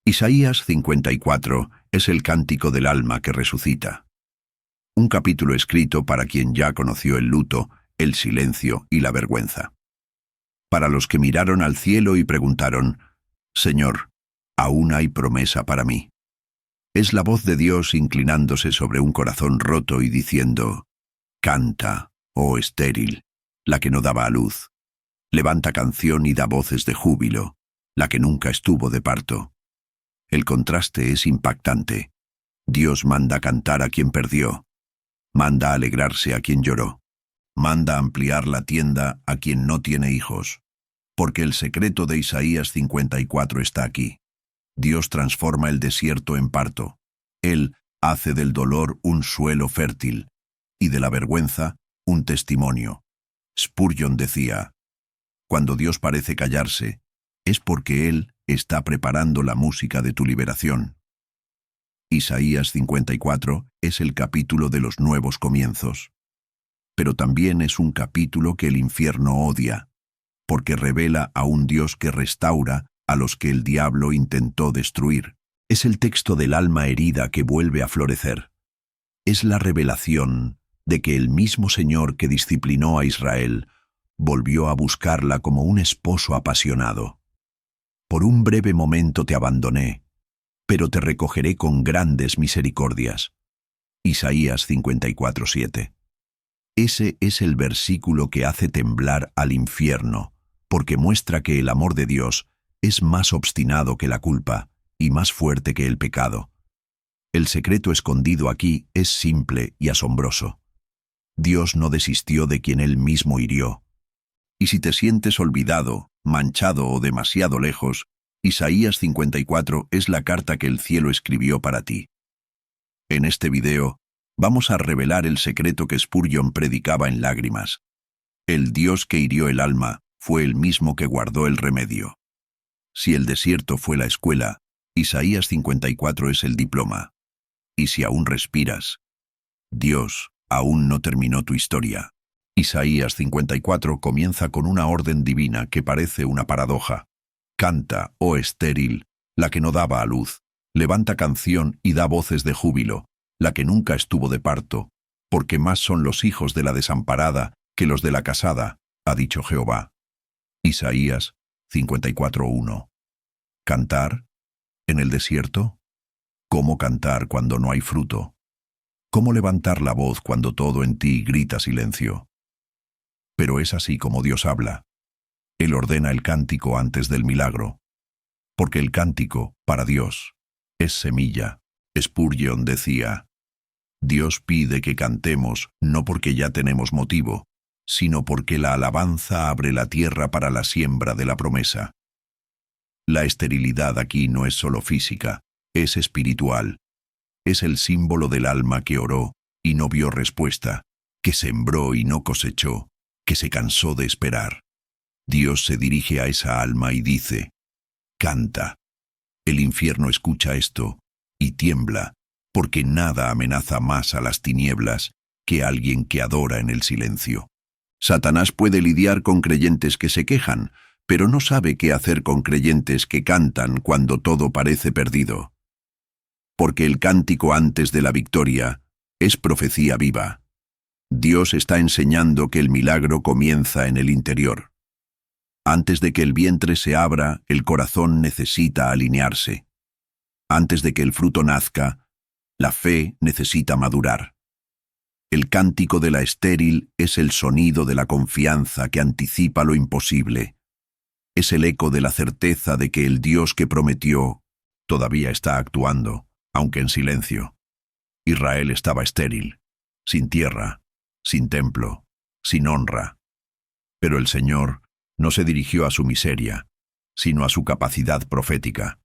Isaías 54 es el cántico del alma que resucita. Un capítulo escrito para quien ya conoció el luto, el silencio y la vergüenza. Para los que miraron al cielo y preguntaron, «Señor, ¿aún hay promesa para mí?» Es la voz de Dios inclinándose sobre un corazón roto y diciendo, «Canta, oh estéril, la que no daba a luz. Levanta canción y da voces de júbilo, la que nunca estuvo de parto». El contraste es impactante. Dios manda cantar a quien perdió, manda alegrarse a quien lloró, manda ampliar la tienda a quien no tiene hijos. Porque el secreto de Isaías 54 está aquí. Dios transforma el desierto en parto. Él hace del dolor un suelo fértil y de la vergüenza un testimonio. Spurgeon decía, «Cuando Dios parece callarse, es porque Él está preparando la música de tu liberación». Isaías 54 es el capítulo de los nuevos comienzos. Pero también es un capítulo que el infierno odia, porque revela a un Dios que restaura a los que el diablo intentó destruir. Es el texto del alma herida que vuelve a florecer. Es la revelación de que el mismo Señor que disciplinó a Israel volvió a buscarla como un esposo apasionado. Por un breve momento te abandoné, pero te recogeré con grandes misericordias. Isaías 54:7. Ese es el versículo que hace temblar al infierno, porque muestra que el amor de Dios es más obstinado que la culpa y más fuerte que el pecado. El secreto escondido aquí es simple y asombroso. Dios no desistió de quien Él mismo hirió. Y si te sientes olvidado, manchado o demasiado lejos, Isaías 54 es la carta que el cielo escribió para ti. En este video, vamos a revelar el secreto que Spurgeon predicaba en lágrimas. El Dios que hirió el alma fue el mismo que guardó el remedio. Si el desierto fue la escuela, Isaías 54 es el diploma. Y si aún respiras, Dios aún no terminó tu historia. Isaías 54 comienza con una orden divina que parece una paradoja. Canta, oh estéril, la que no daba a luz. Levanta canción y da voces de júbilo, la que nunca estuvo de parto, porque más son los hijos de la desamparada que los de la casada, ha dicho Jehová. Isaías 54:1. ¿Cantar en el desierto? ¿Cómo cantar cuando no hay fruto? ¿Cómo levantar la voz cuando todo en ti grita silencio? Pero es así como Dios habla. Él ordena el cántico antes del milagro. Porque el cántico, para Dios, es semilla. Spurgeon decía, Dios pide que cantemos no porque ya tenemos motivo, sino porque la alabanza abre la tierra para la siembra de la promesa. La esterilidad aquí no es solo física, es espiritual. Es el símbolo del alma que oró y no vio respuesta, que sembró y no cosechó, que se cansó de esperar. Dios se dirige a esa alma y dice, «Canta». El infierno escucha esto y tiembla, porque nada amenaza más a las tinieblas que alguien que adora en el silencio. Satanás puede lidiar con creyentes que se quejan, pero no sabe qué hacer con creyentes que cantan cuando todo parece perdido. Porque el cántico antes de la victoria es profecía viva. Dios está enseñando que el milagro comienza en el interior. Antes de que el vientre se abra, el corazón necesita alinearse. Antes de que el fruto nazca, la fe necesita madurar. El cántico de la estéril es el sonido de la confianza que anticipa lo imposible. Es el eco de la certeza de que el Dios que prometió todavía está actuando, aunque en silencio. Israel estaba estéril, sin tierra, sin templo, sin honra. Pero el Señor no se dirigió a su miseria, sino a su capacidad profética.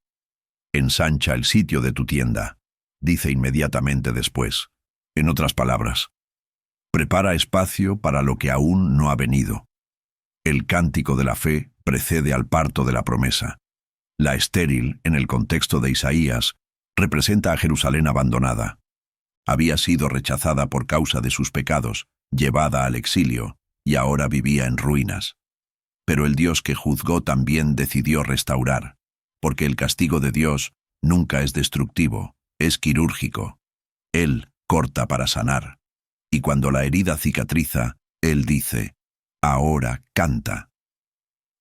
Ensancha el sitio de tu tienda, dice inmediatamente después. En otras palabras, prepara espacio para lo que aún no ha venido. El cántico de la fe precede al parto de la promesa. La estéril, en el contexto de Isaías, representa a Jerusalén abandonada. Había sido rechazada por causa de sus pecados, llevada al exilio, y ahora vivía en ruinas. Pero el Dios que juzgó también decidió restaurar, porque el castigo de Dios nunca es destructivo, es quirúrgico. Él corta para sanar. Y cuando la herida cicatriza, Él dice, ahora canta.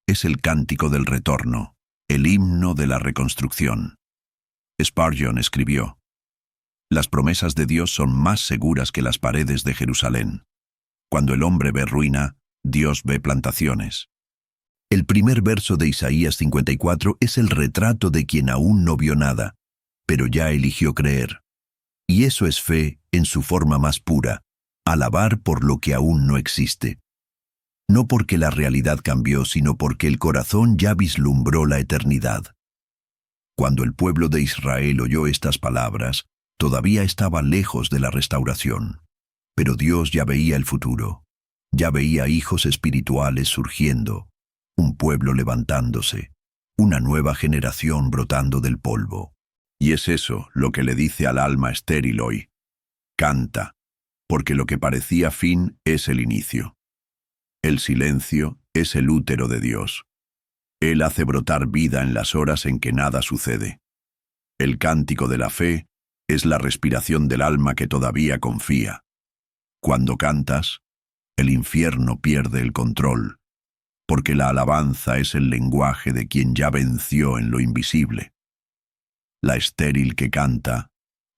Es el cántico del retorno, el himno de la reconstrucción. Spurgeon escribió, las promesas de Dios son más seguras que las paredes de Jerusalén. Cuando el hombre ve ruina, Dios ve plantaciones. El primer verso de Isaías 54 es el retrato de quien aún no vio nada, pero ya eligió creer. Y eso es fe en su forma más pura, alabar por lo que aún no existe. No porque la realidad cambió, sino porque el corazón ya vislumbró la eternidad. Cuando el pueblo de Israel oyó estas palabras, todavía estaba lejos de la restauración. Pero Dios ya veía el futuro. Ya veía hijos espirituales surgiendo, un pueblo levantándose, una nueva generación brotando del polvo. Y es eso lo que le dice al alma estéril hoy. Canta, porque lo que parecía fin es el inicio. El silencio es el útero de Dios. Él hace brotar vida en las horas en que nada sucede. El cántico de la fe es la respiración del alma que todavía confía. Cuando cantas, el infierno pierde el control, porque la alabanza es el lenguaje de quien ya venció en lo invisible. La estéril que canta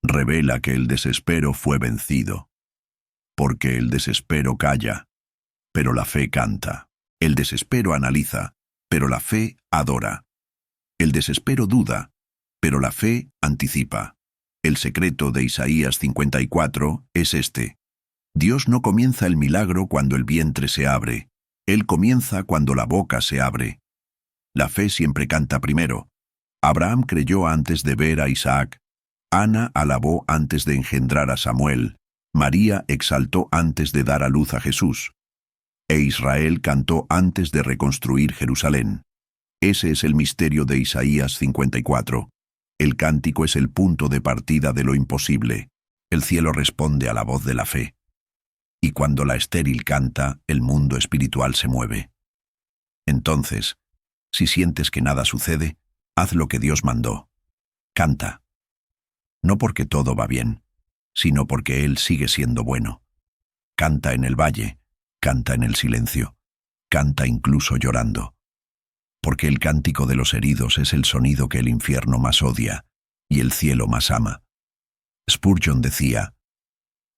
revela que el desespero fue vencido, porque el desespero calla, pero la fe canta. El desespero analiza, pero la fe adora. El desespero duda, pero la fe anticipa. El secreto de Isaías 54 es este. Dios no comienza el milagro cuando el vientre se abre. Él comienza cuando la boca se abre. La fe siempre canta primero. Abraham creyó antes de ver a Isaac. Ana alabó antes de engendrar a Samuel. María exaltó antes de dar a luz a Jesús. E Israel cantó antes de reconstruir Jerusalén. Ese es el misterio de Isaías 54. El cántico es el punto de partida de lo imposible. El cielo responde a la voz de la fe. Y cuando la estéril canta, el mundo espiritual se mueve. Entonces, si sientes que nada sucede, haz lo que Dios mandó. Canta. No porque todo va bien, sino porque Él sigue siendo bueno. Canta en el valle, canta en el silencio, canta incluso llorando. Porque el cántico de los heridos es el sonido que el infierno más odia y el cielo más ama. Spurgeon decía,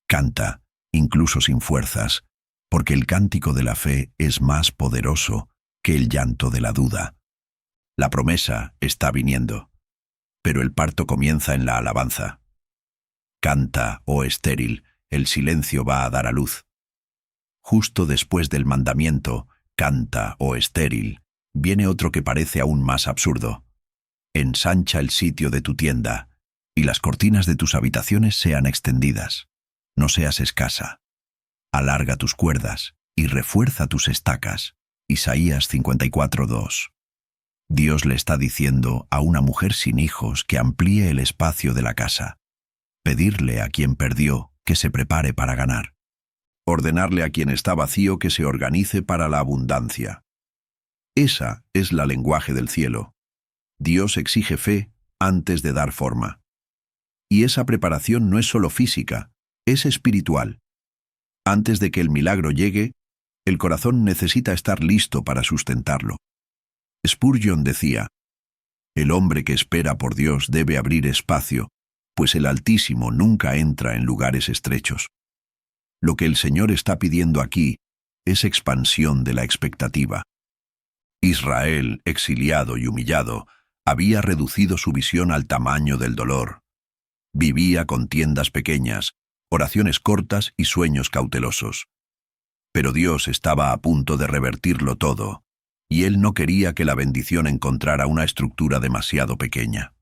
canta, incluso sin fuerzas, porque el cántico de la fe es más poderoso que el llanto de la duda. La promesa está viniendo, pero el parto comienza en la alabanza. Canta, oh estéril, el silencio va a dar a luz. Justo después del mandamiento, canta, oh estéril, viene otro que parece aún más absurdo. Ensancha el sitio de tu tienda, y las cortinas de tus habitaciones sean extendidas. No seas escasa. Alarga tus cuerdas y refuerza tus estacas. Isaías 54:2. Dios le está diciendo a una mujer sin hijos que amplíe el espacio de la casa. Pedirle a quien perdió que se prepare para ganar. Ordenarle a quien está vacío que se organice para la abundancia. Esa es la lenguaje del cielo. Dios exige fe antes de dar forma. Y esa preparación no es solo física, es espiritual. Antes de que el milagro llegue, el corazón necesita estar listo para sustentarlo. Spurgeon decía, el hombre que espera por Dios debe abrir espacio, pues el Altísimo nunca entra en lugares estrechos. Lo que el Señor está pidiendo aquí es expansión de la expectativa. Israel, exiliado y humillado, había reducido su visión al tamaño del dolor. Vivía con tiendas pequeñas, oraciones cortas y sueños cautelosos. Pero Dios estaba a punto de revertirlo todo, y Él no quería que la bendición encontrara una estructura demasiado pequeña.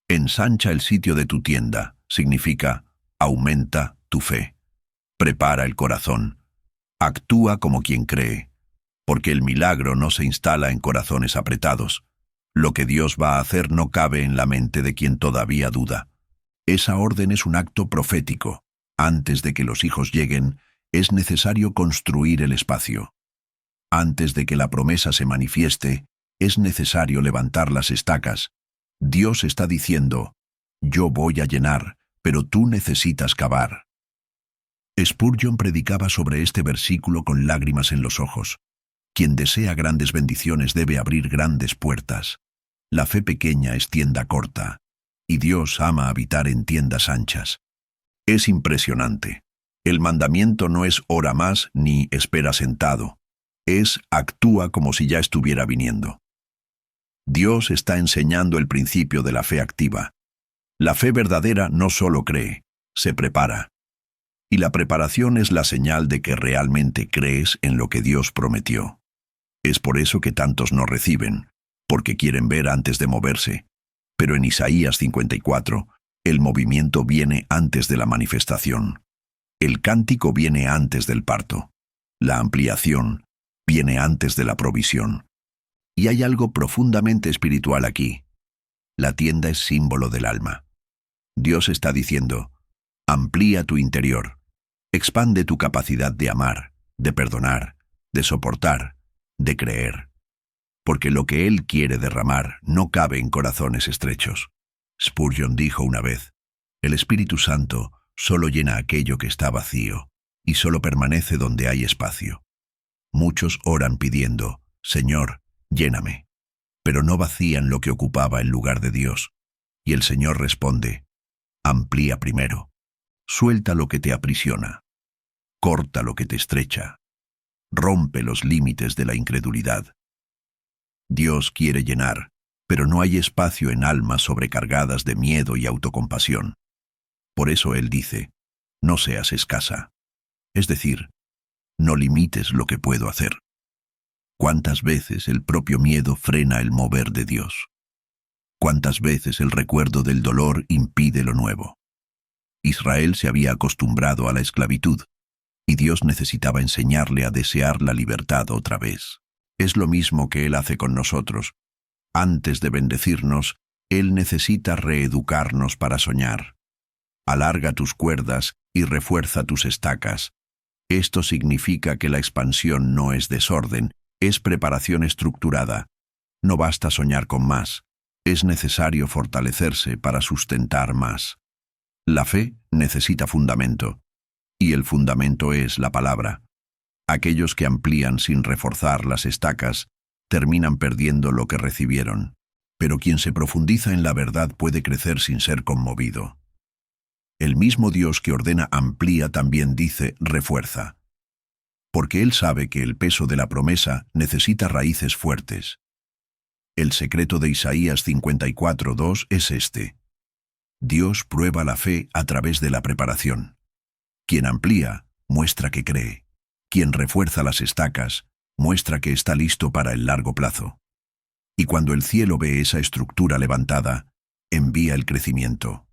Ensancha el sitio de tu tienda significa aumenta tu fe. Prepara el corazón. Actúa como quien cree, porque el milagro no se instala en corazones apretados. Lo que Dios va a hacer no cabe en la mente de quien todavía duda. Esa orden es un acto profético. Antes de que los hijos lleguen, es necesario construir el espacio. Antes de que la promesa se manifieste, es necesario levantar las estacas, Dios está diciendo, yo voy a llenar, pero tú necesitas cavar. Spurgeon predicaba sobre este versículo con lágrimas en los ojos. Quien desea grandes bendiciones debe abrir grandes puertas. La fe pequeña es tienda corta, y Dios ama habitar en tiendas anchas. Es impresionante. El mandamiento no es ora más ni espera sentado. Es actúa como si ya estuviera viniendo. Dios está enseñando el principio de la fe activa. La fe verdadera no solo cree, se prepara. Y la preparación es la señal de que realmente crees en lo que Dios prometió. Es por eso que tantos no reciben, porque quieren ver antes de moverse. Pero en Isaías 54, el movimiento viene antes de la manifestación. El cántico viene antes del parto. La ampliación viene antes de la provisión. Y hay algo profundamente espiritual aquí. La tienda es símbolo del alma. Dios está diciendo, amplía tu interior, expande tu capacidad de amar, de perdonar, de soportar, de creer. Porque lo que Él quiere derramar no cabe en corazones estrechos. Spurgeon dijo una vez, el Espíritu Santo solo llena aquello que está vacío, y solo permanece donde hay espacio. Muchos oran pidiendo, Señor, lléname, pero no vacían lo que ocupaba el lugar de Dios. Y el Señor responde, amplía primero, suelta lo que te aprisiona, corta lo que te estrecha, rompe los límites de la incredulidad. Dios quiere llenar, pero no hay espacio en almas sobrecargadas de miedo y autocompasión. Por eso Él dice, no seas escasa. Es decir, no limites lo que puedo hacer. ¿Cuántas veces el propio miedo frena el mover de Dios? ¿Cuántas veces el recuerdo del dolor impide lo nuevo? Israel se había acostumbrado a la esclavitud, y Dios necesitaba enseñarle a desear la libertad otra vez. Es lo mismo que Él hace con nosotros. Antes de bendecirnos, Él necesita reeducarnos para soñar. Alarga tus cuerdas y refuerza tus estacas. Esto significa que la expansión no es desorden, es preparación estructurada. No basta soñar con más, es necesario fortalecerse para sustentar más. La fe necesita fundamento, y el fundamento es la palabra. Aquellos que amplían sin reforzar las estacas terminan perdiendo lo que recibieron, pero quien se profundiza en la verdad puede crecer sin ser conmovido. El mismo Dios que ordena amplía también dice refuerza, porque Él sabe que el peso de la promesa necesita raíces fuertes. El secreto de Isaías 54:2 es este. Dios prueba la fe a través de la preparación. Quien amplía, muestra que cree. Quien refuerza las estacas, muestra que está listo para el largo plazo. Y cuando el cielo ve esa estructura levantada, envía el crecimiento.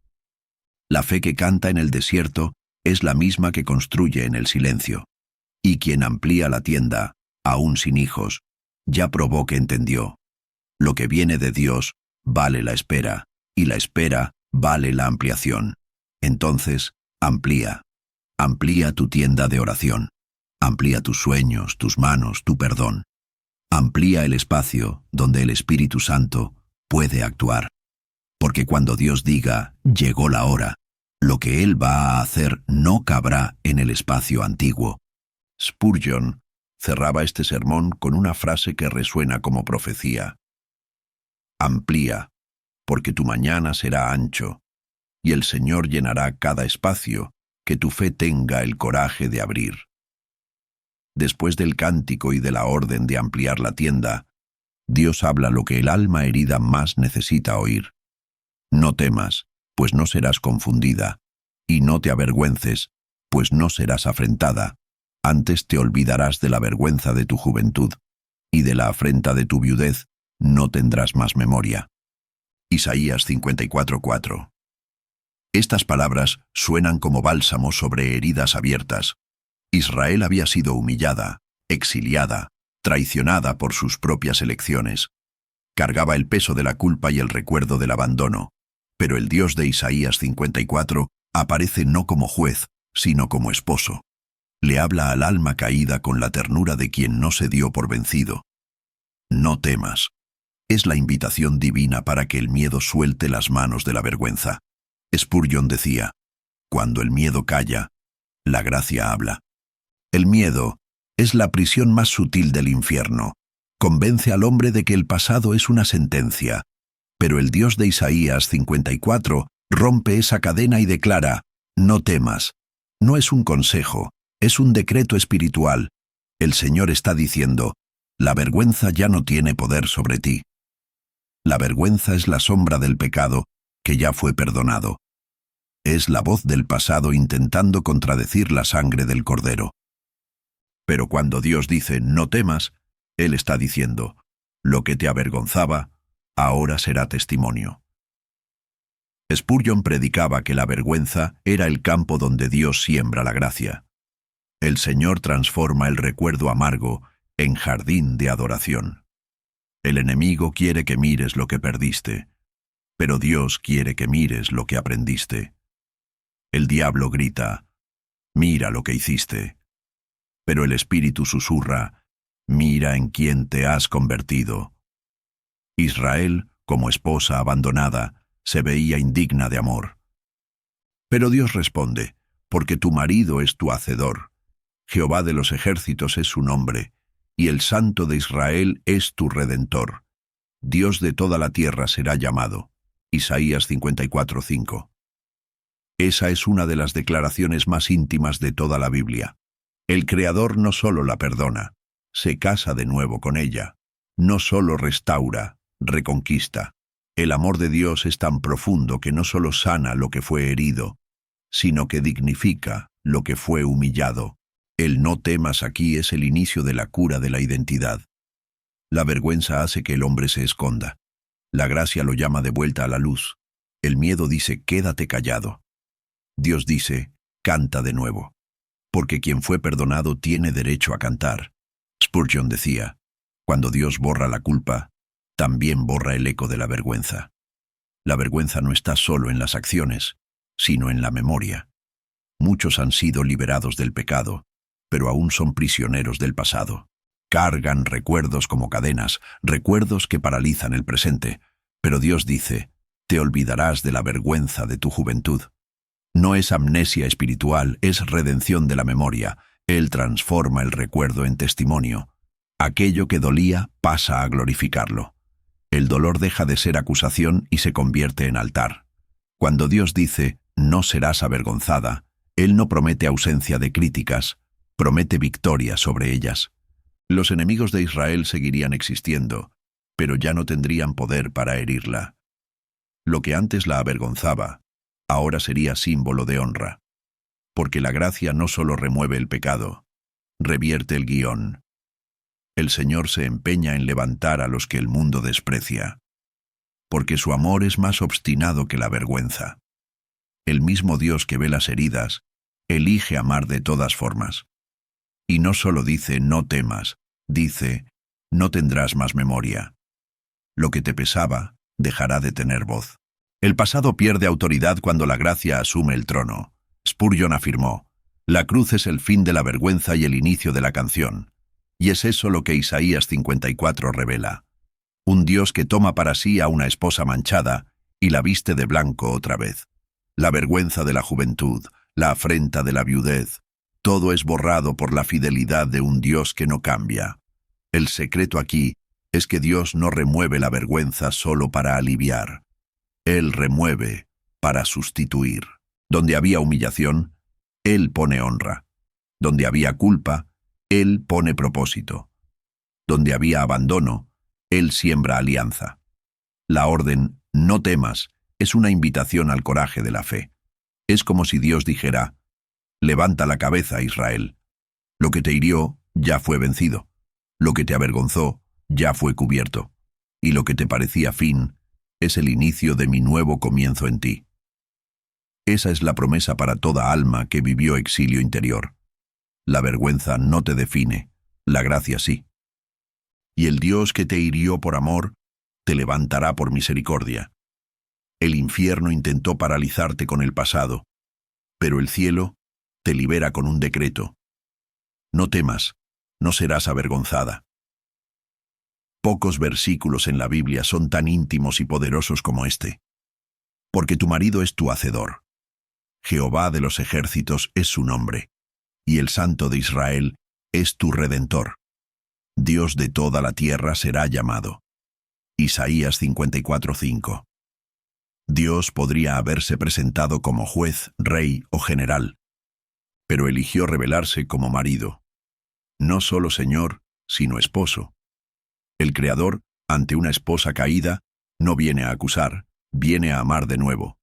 La fe que canta en el desierto es la misma que construye en el silencio. Y quien amplía la tienda, aún sin hijos, ya probó que entendió. Lo que viene de Dios vale la espera, y la espera vale la ampliación. Entonces, amplía. Amplía tu tienda de oración. Amplía tus sueños, tus manos, tu perdón. Amplía el espacio donde el Espíritu Santo puede actuar. Porque cuando Dios diga, llegó la hora, lo que Él va a hacer no cabrá en el espacio antiguo. Spurgeon cerraba este sermón con una frase que resuena como profecía. Amplía, porque tu mañana será ancho, y el Señor llenará cada espacio que tu fe tenga el coraje de abrir. Después del cántico y de la orden de ampliar la tienda, Dios habla lo que el alma herida más necesita oír. No temas, pues no serás confundida, y no te avergüences, pues no serás afrentada. Antes te olvidarás de la vergüenza de tu juventud, y de la afrenta de tu viudez no tendrás más memoria. Isaías 54:4. Estas palabras suenan como bálsamo sobre heridas abiertas. Israel había sido humillada, exiliada, traicionada por sus propias elecciones. Cargaba el peso de la culpa y el recuerdo del abandono. Pero el Dios de Isaías 54 aparece no como juez, sino como esposo. Le habla al alma caída con la ternura de quien no se dio por vencido. No temas. Es la invitación divina para que el miedo suelte las manos de la vergüenza. Spurgeon decía, cuando el miedo calla, la gracia habla. El miedo es la prisión más sutil del infierno. Convence al hombre de que el pasado es una sentencia. Pero el Dios de Isaías 54 rompe esa cadena y declara, no temas. No es un consejo, es un decreto espiritual. El Señor está diciendo, la vergüenza ya no tiene poder sobre ti. La vergüenza es la sombra del pecado que ya fue perdonado. Es la voz del pasado intentando contradecir la sangre del Cordero. Pero cuando Dios dice, no temas, Él está diciendo, lo que te avergonzaba, ahora será testimonio. Spurgeon predicaba que la vergüenza era el campo donde Dios siembra la gracia. El Señor transforma el recuerdo amargo en jardín de adoración. El enemigo quiere que mires lo que perdiste, pero Dios quiere que mires lo que aprendiste. El diablo grita, mira lo que hiciste, pero el Espíritu susurra, mira en quién te has convertido. Israel, como esposa abandonada, se veía indigna de amor. Pero Dios responde, porque tu marido es tu hacedor, Jehová de los ejércitos es su nombre, y el Santo de Israel es tu Redentor. Dios de toda la tierra será llamado. Isaías 54:5. Esa es una de las declaraciones más íntimas de toda la Biblia. El Creador no solo la perdona, se casa de nuevo con ella. No solo restaura, reconquista. El amor de Dios es tan profundo que no solo sana lo que fue herido, sino que dignifica lo que fue humillado. El no temas aquí es el inicio de la cura de la identidad. La vergüenza hace que el hombre se esconda. La gracia lo llama de vuelta a la luz. El miedo dice, quédate callado. Dios dice, canta de nuevo. Porque quien fue perdonado tiene derecho a cantar. Spurgeon decía, cuando Dios borra la culpa, también borra el eco de la vergüenza. La vergüenza no está solo en las acciones, sino en la memoria. Muchos han sido liberados del pecado, pero aún son prisioneros del pasado. Cargan recuerdos como cadenas, recuerdos que paralizan el presente. Pero Dios dice, te olvidarás de la vergüenza de tu juventud. No es amnesia espiritual, es redención de la memoria. Él transforma el recuerdo en testimonio. Aquello que dolía pasa a glorificarlo. El dolor deja de ser acusación y se convierte en altar. Cuando Dios dice, no serás avergonzada, Él no promete ausencia de críticas, promete victoria sobre ellas. Los enemigos de Israel seguirían existiendo, pero ya no tendrían poder para herirla. Lo que antes la avergonzaba, ahora sería símbolo de honra. Porque la gracia no solo remueve el pecado, revierte el guión. El Señor se empeña en levantar a los que el mundo desprecia. Porque su amor es más obstinado que la vergüenza. El mismo Dios que ve las heridas, elige amar de todas formas. Y no solo dice, no temas, dice, no tendrás más memoria. Lo que te pesaba, dejará de tener voz. El pasado pierde autoridad cuando la gracia asume el trono. Spurgeon afirmó, la cruz es el fin de la vergüenza y el inicio de la canción. Y es eso lo que Isaías 54 revela. Un Dios que toma para sí a una esposa manchada y la viste de blanco otra vez. La vergüenza de la juventud, la afrenta de la viudez, todo es borrado por la fidelidad de un Dios que no cambia. El secreto aquí es que Dios no remueve la vergüenza solo para aliviar. Él remueve para sustituir. Donde había humillación, Él pone honra. Donde había culpa, Él pone propósito. Donde había abandono, Él siembra alianza. La orden, no temas, es una invitación al coraje de la fe. Es como si Dios dijera, levanta la cabeza, Israel. Lo que te hirió ya fue vencido. Lo que te avergonzó ya fue cubierto. Y lo que te parecía fin es el inicio de mi nuevo comienzo en ti. Esa es la promesa para toda alma que vivió exilio interior. La vergüenza no te define, la gracia sí. Y el Dios que te hirió por amor, te levantará por misericordia. El infierno intentó paralizarte con el pasado, pero el cielo te libera con un decreto. No temas, no serás avergonzada. Pocos versículos en la Biblia son tan íntimos y poderosos como este. Porque tu marido es tu hacedor. Jehová de los ejércitos es su nombre, y el Santo de Israel es tu Redentor. Dios de toda la tierra será llamado. Isaías 54:5. Dios podría haberse presentado como juez, rey o general, pero eligió revelarse como marido. No solo Señor, sino esposo. El Creador, ante una esposa caída, no viene a acusar, viene a amar de nuevo.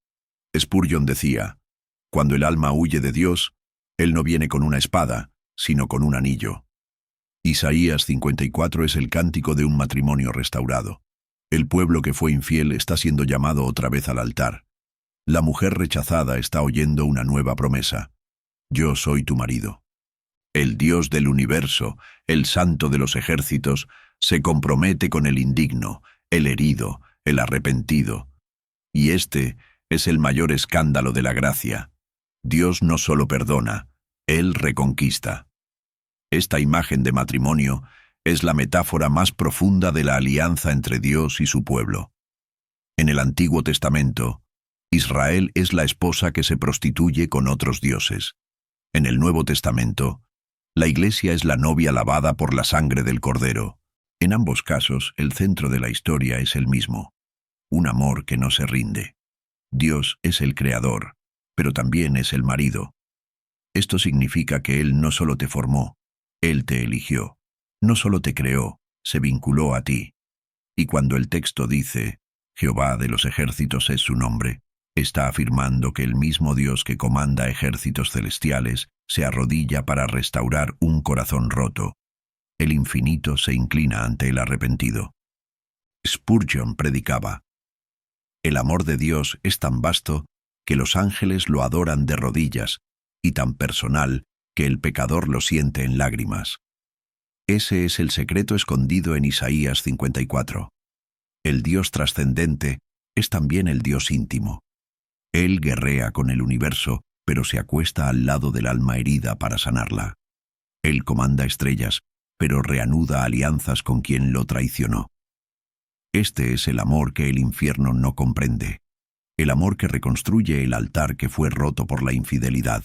Spurgeon decía, cuando el alma huye de Dios, Él no viene con una espada, sino con un anillo. Isaías 54 es el cántico de un matrimonio restaurado. El pueblo que fue infiel está siendo llamado otra vez al altar. La mujer rechazada está oyendo una nueva promesa. Yo soy tu marido. El Dios del universo, el Santo de los ejércitos, se compromete con el indigno, el herido, el arrepentido. Y este es el mayor escándalo de la gracia. Dios no solo perdona, Él reconquista. Esta imagen de matrimonio es la metáfora más profunda de la alianza entre Dios y su pueblo. En el Antiguo Testamento, Israel es la esposa que se prostituye con otros dioses. En el Nuevo Testamento, la Iglesia es la novia lavada por la sangre del Cordero. En ambos casos, el centro de la historia es el mismo, un amor que no se rinde. Dios es el Creador, pero también es el marido. Esto significa que Él no solo te formó, Él te eligió. No solo te creó, se vinculó a ti. Y cuando el texto dice, Jehová de los ejércitos es su nombre, está afirmando que el mismo Dios que comanda ejércitos celestiales se arrodilla para restaurar un corazón roto. El infinito se inclina ante el arrepentido. Spurgeon predicaba, el amor de Dios es tan vasto que los ángeles lo adoran de rodillas y tan personal que el pecador lo siente en lágrimas. Ese es el secreto escondido en Isaías 54. El Dios trascendente es también el Dios íntimo. Él guerrea con el universo, pero se acuesta al lado del alma herida para sanarla. Él comanda estrellas, pero reanuda alianzas con quien lo traicionó. Este es el amor que el infierno no comprende, el amor que reconstruye el altar que fue roto por la infidelidad.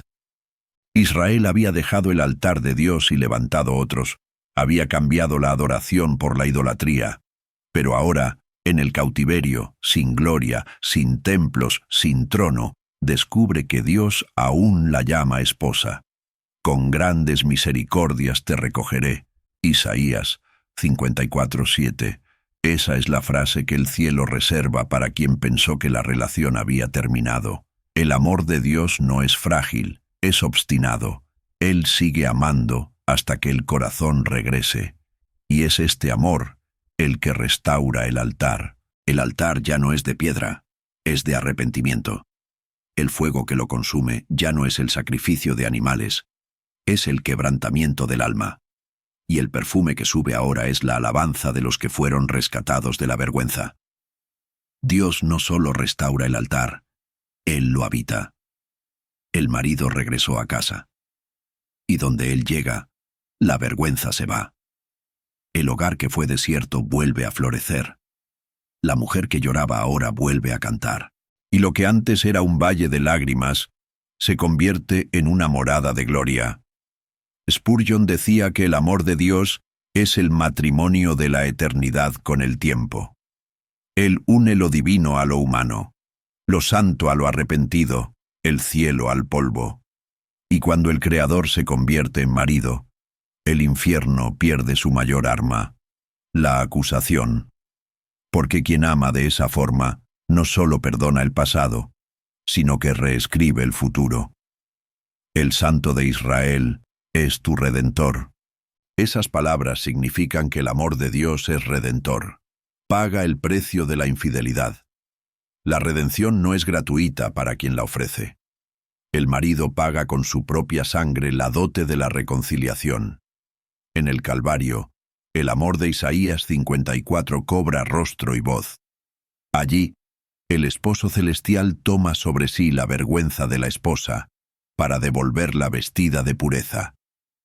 Israel había dejado el altar de Dios y levantado otros, había cambiado la adoración por la idolatría, pero ahora, en el cautiverio, sin gloria, sin templos, sin trono, descubre que Dios aún la llama esposa. Con grandes misericordias te recogeré. Isaías 54:7. Esa es la frase que el cielo reserva para quien pensó que la relación había terminado. El amor de Dios no es frágil, es obstinado. Él sigue amando hasta que el corazón regrese. Y es este amor el que restaura el altar. El altar ya no es de piedra, es de arrepentimiento. El fuego que lo consume ya no es el sacrificio de animales, es el quebrantamiento del alma. Y el perfume que sube ahora es la alabanza de los que fueron rescatados de la vergüenza. Dios no solo restaura el altar, Él lo habita. El marido regresó a casa. Y donde él llega, la vergüenza se va. El hogar que fue desierto vuelve a florecer. La mujer que lloraba ahora vuelve a cantar. Y lo que antes era un valle de lágrimas, se convierte en una morada de gloria. Spurgeon decía que el amor de Dios es el matrimonio de la eternidad con el tiempo. Él une lo divino a lo humano, lo santo a lo arrepentido, el cielo al polvo. Y cuando el Creador se convierte en marido, el infierno pierde su mayor arma, la acusación. Porque quien ama de esa forma no solo perdona el pasado, sino que reescribe el futuro. El Santo de Israel es tu Redentor. Esas palabras significan que el amor de Dios es redentor. Paga el precio de la infidelidad. La redención no es gratuita para quien la ofrece. El marido paga con su propia sangre la dote de la reconciliación. En el Calvario, el amor de Isaías 54 cobra rostro y voz. Allí, el esposo celestial toma sobre sí la vergüenza de la esposa para devolverla vestida de pureza.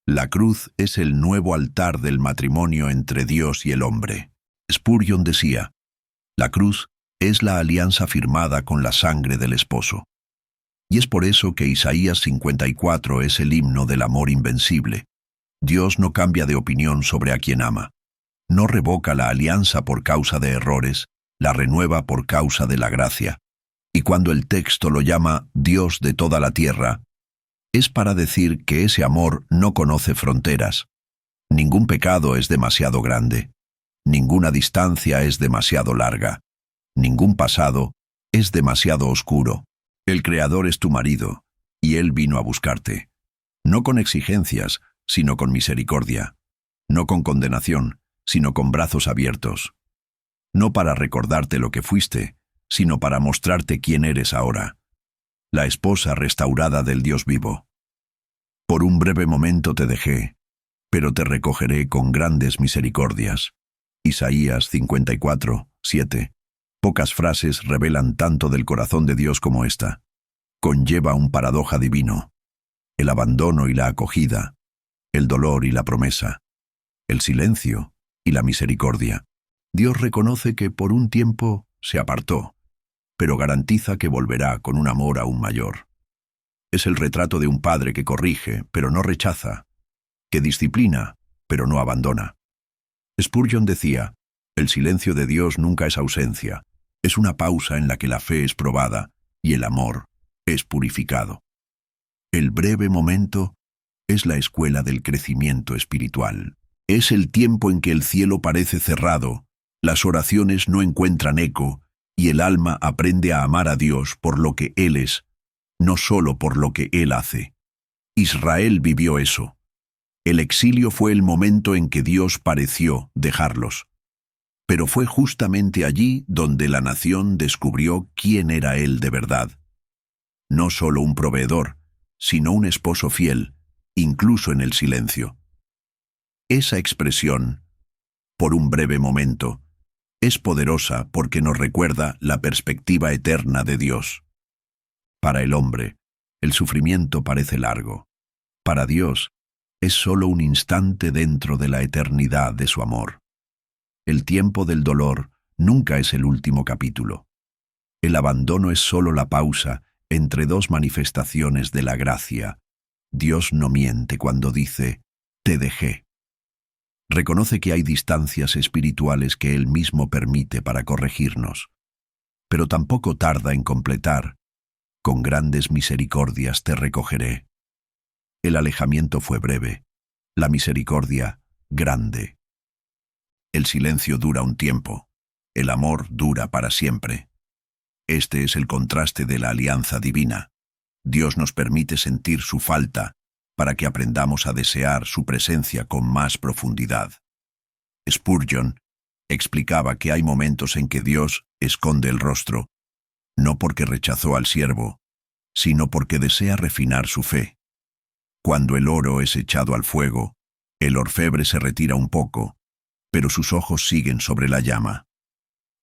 La cruz es el nuevo altar del matrimonio entre Dios y el hombre. Spurgeon decía, la cruz es la alianza firmada con la sangre del esposo. Y es por eso que Isaías 54 es el himno del amor invencible. Dios no cambia de opinión sobre a quien ama. No revoca la alianza por causa de errores, la renueva por causa de la gracia. Y cuando el texto lo llama Dios de toda la tierra, es para decir que ese amor no conoce fronteras. Ningún pecado es demasiado grande. Ninguna distancia es demasiado larga. Ningún pasado es demasiado oscuro. El Creador es tu marido, y Él vino a buscarte. No con exigencias, sino con misericordia. No con condenación, sino con brazos abiertos. No para recordarte lo que fuiste, sino para mostrarte quién eres ahora. La esposa restaurada del Dios vivo. Por un breve momento te dejé, pero te recogeré con grandes misericordias. Isaías 54, 7. Pocas frases revelan tanto del corazón de Dios como esta. Conlleva un paradoja divino. El abandono y la acogida, el dolor y la promesa, el silencio y la misericordia. Dios reconoce que por un tiempo se apartó, pero garantiza que volverá con un amor aún mayor. Es el retrato de un padre que corrige, pero no rechaza, que disciplina, pero no abandona. Spurgeon decía, el silencio de Dios nunca es ausencia, es una pausa en la que la fe es probada y el amor es purificado. El breve momento es la escuela del crecimiento espiritual. Es el tiempo en que el cielo parece cerrado, las oraciones no encuentran eco y el alma aprende a amar a Dios por lo que Él es, no solo por lo que Él hace. Israel vivió eso. El exilio fue el momento en que Dios pareció dejarlos. Pero fue justamente allí donde la nación descubrió quién era Él de verdad. No solo un proveedor, sino un esposo fiel, incluso en el silencio. Esa expresión, por un breve momento, es poderosa porque nos recuerda la perspectiva eterna de Dios. Para el hombre, el sufrimiento parece largo. Para Dios, es solo un instante dentro de la eternidad de su amor. El tiempo del dolor nunca es el último capítulo. El abandono es solo la pausa entre dos manifestaciones de la gracia. Dios no miente cuando dice, te dejé. Reconoce que hay distancias espirituales que Él mismo permite para corregirnos, pero tampoco tarda en completar, con grandes misericordias te recogeré. El alejamiento fue breve, la misericordia grande. El silencio dura un tiempo, el amor dura para siempre. Este es el contraste de la alianza divina. Dios nos permite sentir su falta para que aprendamos a desear su presencia con más profundidad. Spurgeon explicaba que hay momentos en que Dios esconde el rostro, no porque rechazó al siervo, sino porque desea refinar su fe. Cuando el oro es echado al fuego, el orfebre se retira un poco, pero sus ojos siguen sobre la llama.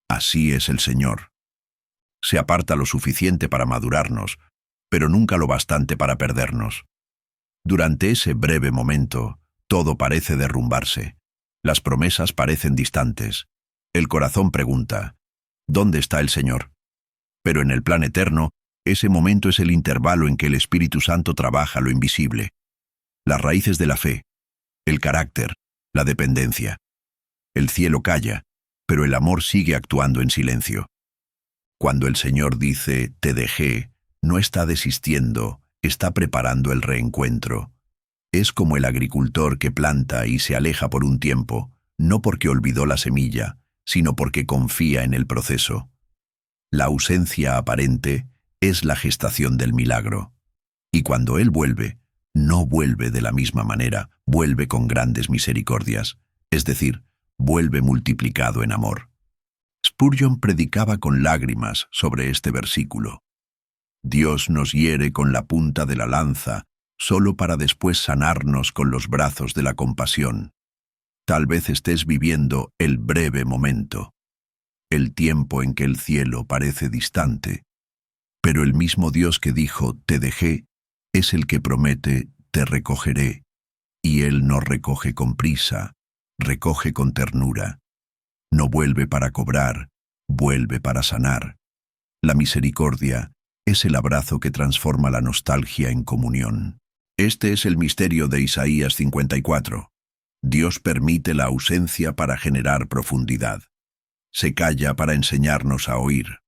Así es el Señor. Se aparta lo suficiente para madurarnos, pero nunca lo bastante para perdernos. Durante ese breve momento, todo parece derrumbarse. Las promesas parecen distantes. El corazón pregunta, ¿dónde está el Señor? Pero en el plan eterno, ese momento es el intervalo en que el Espíritu Santo trabaja lo invisible. Las raíces de la fe, el carácter, la dependencia. El cielo calla, pero el amor sigue actuando en silencio. Cuando el Señor dice, te dejé, no está desistiendo, está preparando el reencuentro. Es como el agricultor que planta y se aleja por un tiempo, no porque olvidó la semilla, sino porque confía en el proceso. La ausencia aparente es la gestación del milagro. Y cuando Él vuelve, no vuelve de la misma manera, vuelve con grandes misericordias, es decir, vuelve multiplicado en amor. Spurgeon predicaba con lágrimas sobre este versículo. Dios nos hiere con la punta de la lanza, solo para después sanarnos con los brazos de la compasión. Tal vez estés viviendo el breve momento, el tiempo en que el cielo parece distante, pero el mismo Dios que dijo, te dejé, es el que promete, te recogeré, y Él no recoge con prisa, recoge con ternura. No vuelve para cobrar, vuelve para sanar. La misericordia es el abrazo que transforma la nostalgia en comunión. Este es el misterio de Isaías 54. Dios permite la ausencia para generar profundidad. Se calla para enseñarnos a oír.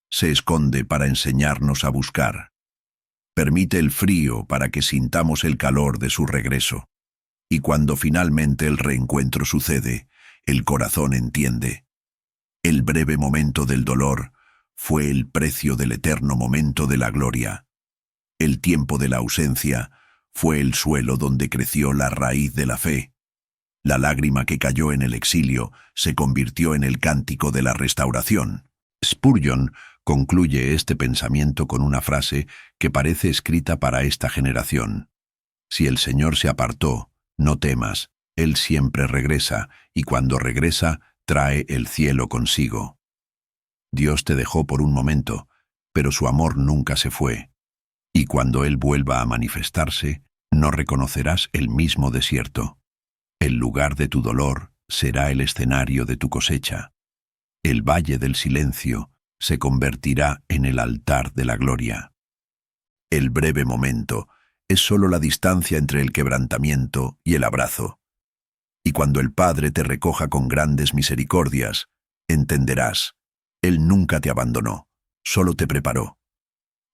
Se esconde para enseñarnos a buscar. Permite el frío para que sintamos el calor de su regreso. Y cuando finalmente el reencuentro sucede, el corazón entiende. El breve momento del dolor fue el precio del eterno momento de la gloria. El tiempo de la ausencia fue el suelo donde creció la raíz de la fe. La lágrima que cayó en el exilio se convirtió en el cántico de la restauración. Spurgeon concluye este pensamiento con una frase que parece escrita para esta generación. Si el Señor se apartó, no temas, Él siempre regresa, y cuando regresa, trae el cielo consigo. Dios te dejó por un momento, pero su amor nunca se fue. Y cuando Él vuelva a manifestarse, no reconocerás el mismo desierto. El lugar de tu dolor será el escenario de tu cosecha. El valle del silencio se convertirá en el altar de la gloria. El breve momento es solo la distancia entre el quebrantamiento y el abrazo. Y cuando el Padre te recoja con grandes misericordias, entenderás, Él nunca te abandonó, solo te preparó.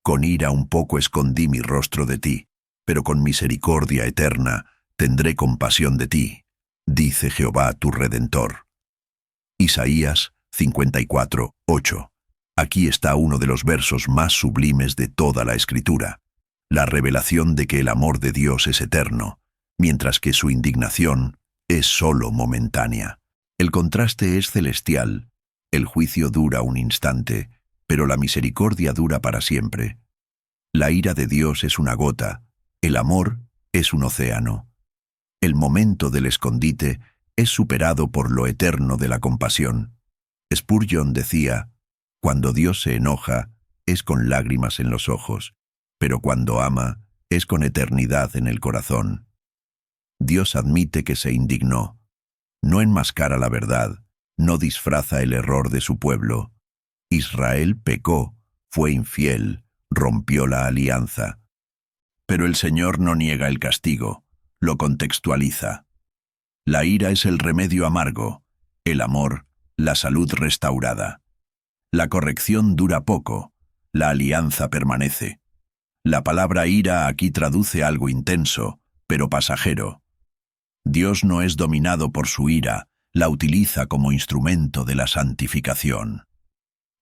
Con ira un poco escondí mi rostro de ti, pero con misericordia eterna tendré compasión de ti, dice Jehová tu Redentor. Isaías 54, 8. Aquí está uno de los versos más sublimes de toda la Escritura, la revelación de que el amor de Dios es eterno, mientras que su indignación es solo momentánea. El contraste es celestial, el juicio dura un instante, pero la misericordia dura para siempre. La ira de Dios es una gota, el amor es un océano. El momento del escondite es superado por lo eterno de la compasión. Spurgeon decía, cuando Dios se enoja, es con lágrimas en los ojos, pero cuando ama, es con eternidad en el corazón. Dios admite que se indignó. No enmascara la verdad, no disfraza el error de su pueblo. Israel pecó, fue infiel, rompió la alianza. Pero el Señor no niega el castigo, lo contextualiza. La ira es el remedio amargo, el amor, la salud restaurada. La corrección dura poco, la alianza permanece. La palabra ira aquí traduce algo intenso, pero pasajero. Dios no es dominado por su ira, la utiliza como instrumento de la santificación.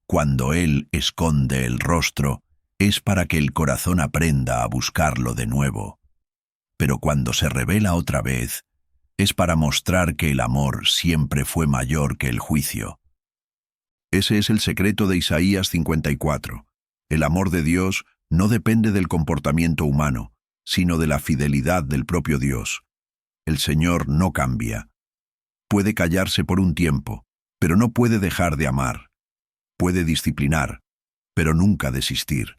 Cuando Él esconde el rostro, es para que el corazón aprenda a buscarlo de nuevo. Pero cuando se revela otra vez, es para mostrar que el amor siempre fue mayor que el juicio. Ese es el secreto de Isaías 54. El amor de Dios no depende del comportamiento humano, sino de la fidelidad del propio Dios. El Señor no cambia. Puede callarse por un tiempo, pero no puede dejar de amar. Puede disciplinar, pero nunca desistir.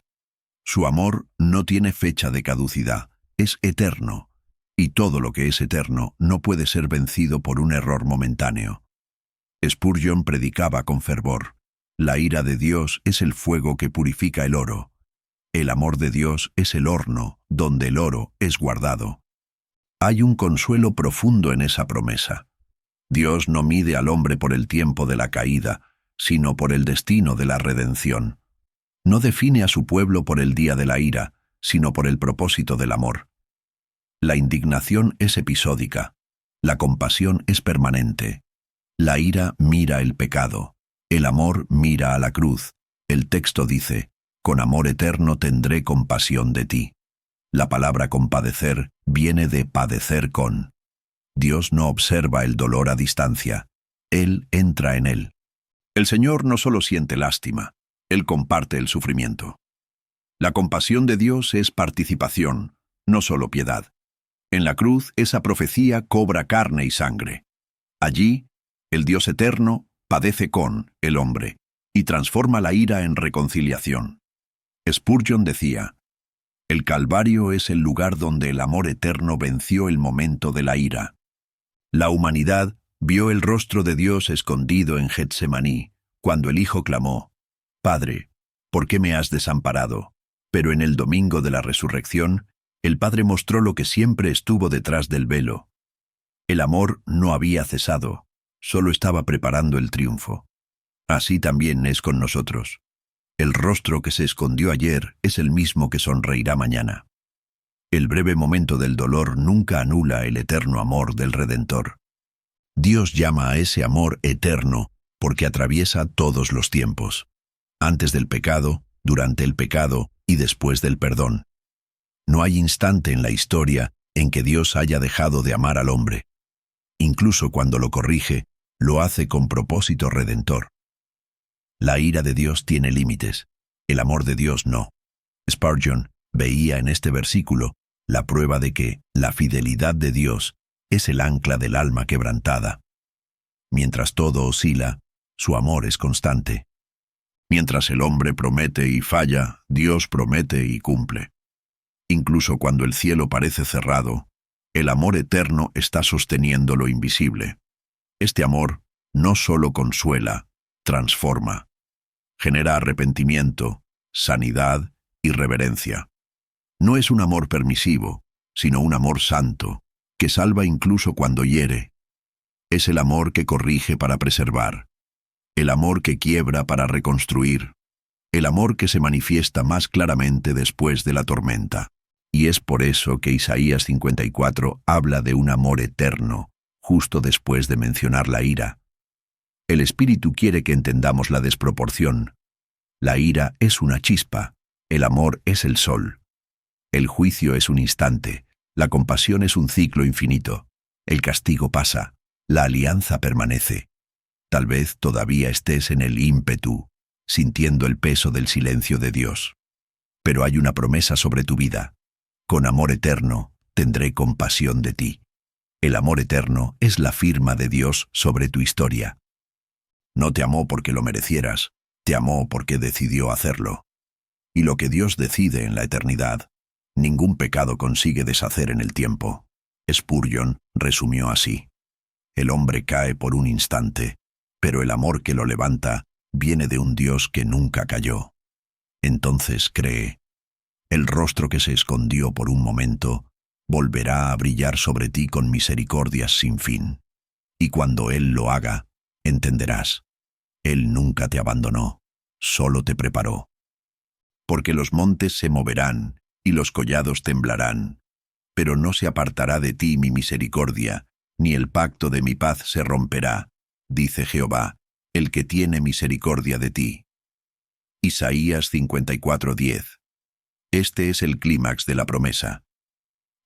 Su amor no tiene fecha de caducidad, es eterno, y todo lo que es eterno no puede ser vencido por un error momentáneo. Spurgeon predicaba con fervor, la ira de Dios es el fuego que purifica el oro. El amor de Dios es el horno donde el oro es guardado. Hay un consuelo profundo en esa promesa. Dios no mide al hombre por el tiempo de la caída, sino por el destino de la redención. No define a su pueblo por el día de la ira, sino por el propósito del amor. La indignación es episódica, la compasión es permanente. La ira mira el pecado, el amor mira a la cruz. El texto dice, con amor eterno tendré compasión de ti. La palabra compadecer viene de padecer con. Dios no observa el dolor a distancia, Él entra en él. El Señor no solo siente lástima, Él comparte el sufrimiento. La compasión de Dios es participación, no solo piedad. En la cruz esa profecía cobra carne y sangre. Allí, el Dios eterno padece con el hombre y transforma la ira en reconciliación. Spurgeon decía, el Calvario es el lugar donde el amor eterno venció el momento de la ira. La humanidad Vio el rostro de Dios escondido en Getsemaní, cuando el Hijo clamó, «Padre, ¿por qué me has desamparado?». Pero en el domingo de la resurrección, el Padre mostró lo que siempre estuvo detrás del velo. El amor no había cesado, solo estaba preparando el triunfo. Así también es con nosotros. El rostro que se escondió ayer es el mismo que sonreirá mañana. El breve momento del dolor nunca anula el eterno amor del Redentor. Dios llama a ese amor eterno porque atraviesa todos los tiempos, antes del pecado, durante el pecado y después del perdón. No hay instante en la historia en que Dios haya dejado de amar al hombre. Incluso cuando lo corrige, lo hace con propósito redentor. La ira de Dios tiene límites, el amor de Dios no. Spurgeon veía en este versículo la prueba de que la fidelidad de Dios es el ancla del alma quebrantada. Mientras todo oscila, su amor es constante. Mientras el hombre promete y falla, Dios promete y cumple. Incluso cuando el cielo parece cerrado, el amor eterno está sosteniendo lo invisible. Este amor no solo consuela, transforma. Genera arrepentimiento, sanidad y reverencia. No es un amor permisivo, sino un amor santo, que salva incluso cuando hiere. Es el amor que corrige para preservar, el amor que quiebra para reconstruir, el amor que se manifiesta más claramente después de la tormenta. Y es por eso que Isaías 54 habla de un amor eterno, justo después de mencionar la ira. El Espíritu quiere que entendamos la desproporción. La ira es una chispa, el amor es el sol. El juicio es un instante, la compasión es un ciclo infinito. El castigo pasa, la alianza permanece. Tal vez todavía estés en el ímpetu, sintiendo el peso del silencio de Dios. Pero hay una promesa sobre tu vida. Con amor eterno tendré compasión de ti. El amor eterno es la firma de Dios sobre tu historia. No te amó porque lo merecieras, te amó porque decidió hacerlo. Y lo que Dios decide en la eternidad, ningún pecado consigue deshacer en el tiempo. Spurgeon resumió así: el hombre cae por un instante, pero el amor que lo levanta viene de un Dios que nunca cayó. Entonces cree. El rostro que se escondió por un momento volverá a brillar sobre ti con misericordias sin fin. Y cuando Él lo haga, entenderás. Él nunca te abandonó, solo te preparó. Porque los montes se moverán y los collados temblarán, pero no se apartará de ti mi misericordia, ni el pacto de mi paz se romperá, dice Jehová, el que tiene misericordia de ti. Isaías 54:10. Este es el clímax de la promesa.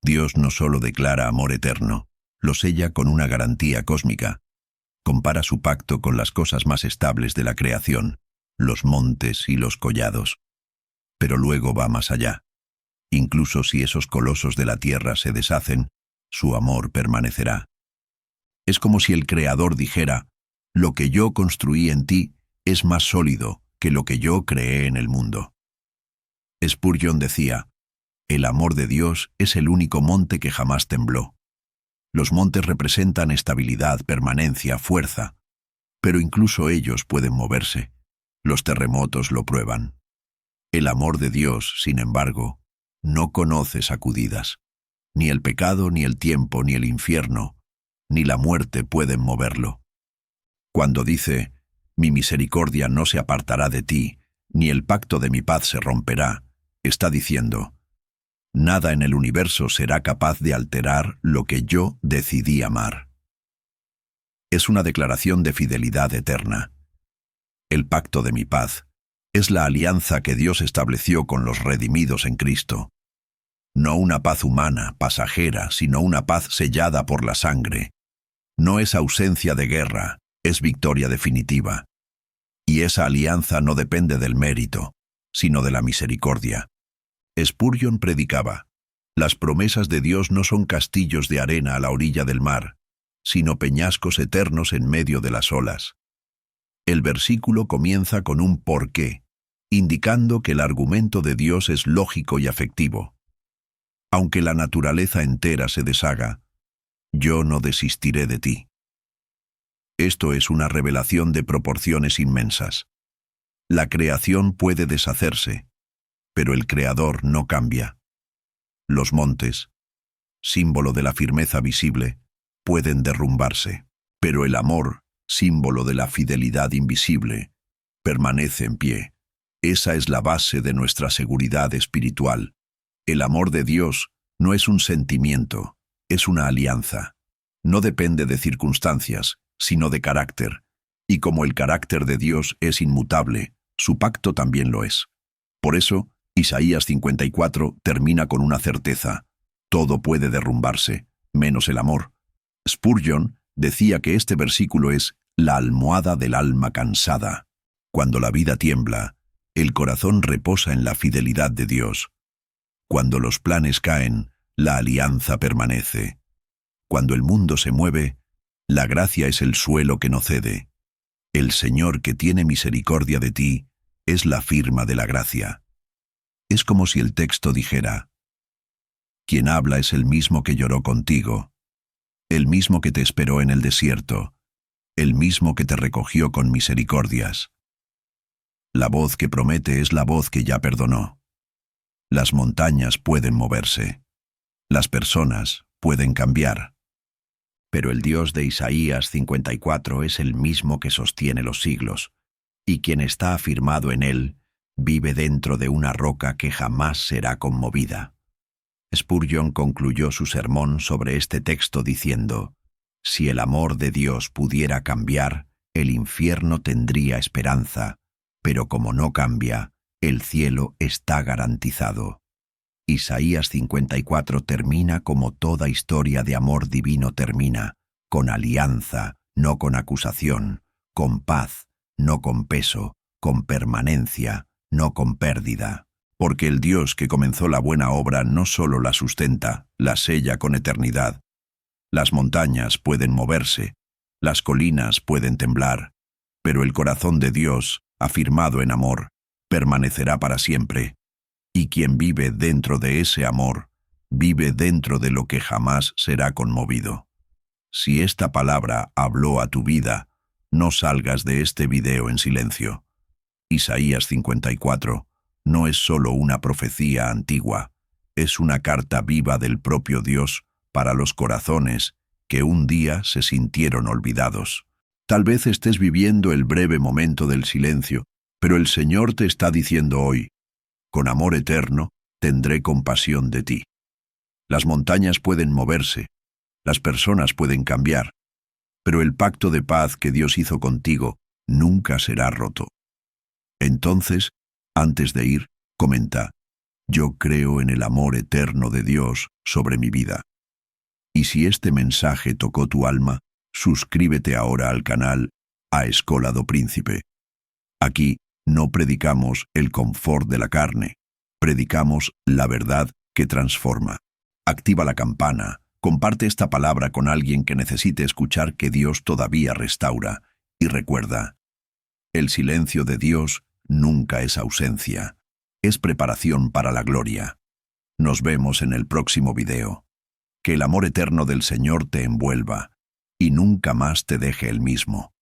Dios no solo declara amor eterno, lo sella con una garantía cósmica. Compara su pacto con las cosas más estables de la creación, los montes y los collados. Pero luego va más allá. Incluso si esos colosos de la tierra se deshacen, su amor permanecerá. Es como si el Creador dijera: lo que yo construí en ti es más sólido que lo que yo creé en el mundo. Spurgeon decía: el amor de Dios es el único monte que jamás tembló. Los montes representan estabilidad, permanencia, fuerza, pero incluso ellos pueden moverse. Los terremotos lo prueban. El amor de Dios, sin embargo, no conoce sacudidas. Ni el pecado, ni el tiempo, ni el infierno, ni la muerte pueden moverlo. Cuando dice: mi misericordia no se apartará de ti, ni el pacto de mi paz se romperá, está diciendo: nada en el universo será capaz de alterar lo que yo decidí amar. Es una declaración de fidelidad eterna. El pacto de mi paz es la alianza que Dios estableció con los redimidos en Cristo. No una paz humana, pasajera, sino una paz sellada por la sangre. No es ausencia de guerra, es victoria definitiva. Y esa alianza no depende del mérito, sino de la misericordia. Spurgeon predicaba: las promesas de Dios no son castillos de arena a la orilla del mar, sino peñascos eternos en medio de las olas. El versículo comienza con un ¿por qué?, indicando que el argumento de Dios es lógico y afectivo. Aunque la naturaleza entera se deshaga, yo no desistiré de ti. Esto es una revelación de proporciones inmensas. La creación puede deshacerse, pero el Creador no cambia. Los montes, símbolo de la firmeza visible, pueden derrumbarse, pero el amor, símbolo de la fidelidad invisible, permanece en pie. Esa es la base de nuestra seguridad espiritual. El amor de Dios no es un sentimiento, es una alianza. No depende de circunstancias, sino de carácter. Y como el carácter de Dios es inmutable, su pacto también lo es. Por eso, Isaías 54 termina con una certeza: todo puede derrumbarse, menos el amor. Spurgeon decía que este versículo es la almohada del alma cansada. Cuando la vida tiembla, el corazón reposa en la fidelidad de Dios. Cuando los planes caen, la alianza permanece. Cuando el mundo se mueve, la gracia es el suelo que no cede. El Señor que tiene misericordia de ti es la firma de la gracia. Es como si el texto dijera: quien habla es el mismo que lloró contigo, el mismo que te esperó en el desierto, el mismo que te recogió con misericordias. La voz que promete es la voz que ya perdonó. Las montañas pueden moverse. Las personas pueden cambiar. Pero el Dios de Isaías 54 es el mismo que sostiene los siglos, y quien está afirmado en él vive dentro de una roca que jamás será conmovida. Spurgeon concluyó su sermón sobre este texto diciendo: si el amor de Dios pudiera cambiar, el infierno tendría esperanza, pero como no cambia, el cielo está garantizado. Isaías 54 termina como toda historia de amor divino termina, con alianza, no con acusación, con paz, no con peso, con permanencia, no con pérdida. Porque el Dios que comenzó la buena obra no solo la sustenta, la sella con eternidad. Las montañas pueden moverse, las colinas pueden temblar, pero el corazón de Dios, afirmado en amor, permanecerá para siempre. Y quien vive dentro de ese amor, vive dentro de lo que jamás será conmovido. Si esta palabra habló a tu vida, no salgas de este video en silencio. Isaías 54 no es solo una profecía antigua, es una carta viva del propio Dios para los corazones que un día se sintieron olvidados. Tal vez estés viviendo el breve momento del silencio, pero el Señor te está diciendo hoy: con amor eterno tendré compasión de ti. Las montañas pueden moverse, las personas pueden cambiar, pero el pacto de paz que Dios hizo contigo nunca será roto. Entonces, antes de ir, comenta: yo creo en el amor eterno de Dios sobre mi vida. Y si este mensaje tocó tu alma, suscríbete ahora al canal A Escola do Príncipe. Aquí no predicamos el confort de la carne, predicamos la verdad que transforma. Activa la campana, comparte esta palabra con alguien que necesite escuchar que Dios todavía restaura. Y recuerda, el silencio de Dios nunca es ausencia, es preparación para la gloria. Nos vemos en el próximo video. Que el amor eterno del Señor te envuelva y nunca más te deje el mismo.